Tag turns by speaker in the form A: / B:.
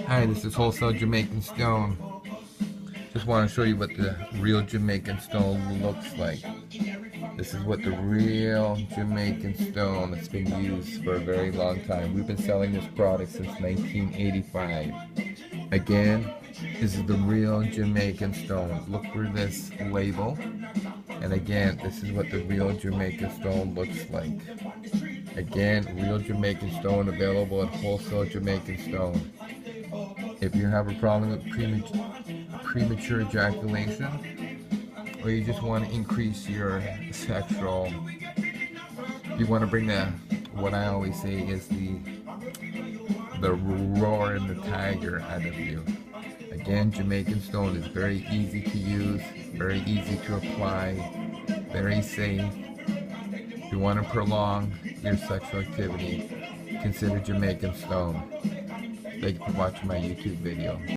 A: Hi, this is Wholesale Jamaican Stone. Just want to show you what the real Jamaican stone looks like. This is what the real Jamaican stone that's been used for a very long time. We've been selling this product since 1985. Again, this is the real Jamaican stone. Look for this label. And again, this is what the real Jamaican stone looks like. Again, real Jamaican stone available at Wholesale Jamaican Stone. If you have a problem with premature ejaculation, or you just want to increase your sexual, you want to bring what I always say is the roar and the tiger out of you. Again, Jamaican stone is very easy to use, very easy to apply, very safe. If you want to prolong your sexual activity, consider Jamaican stone. Thank you for watching my YouTube video.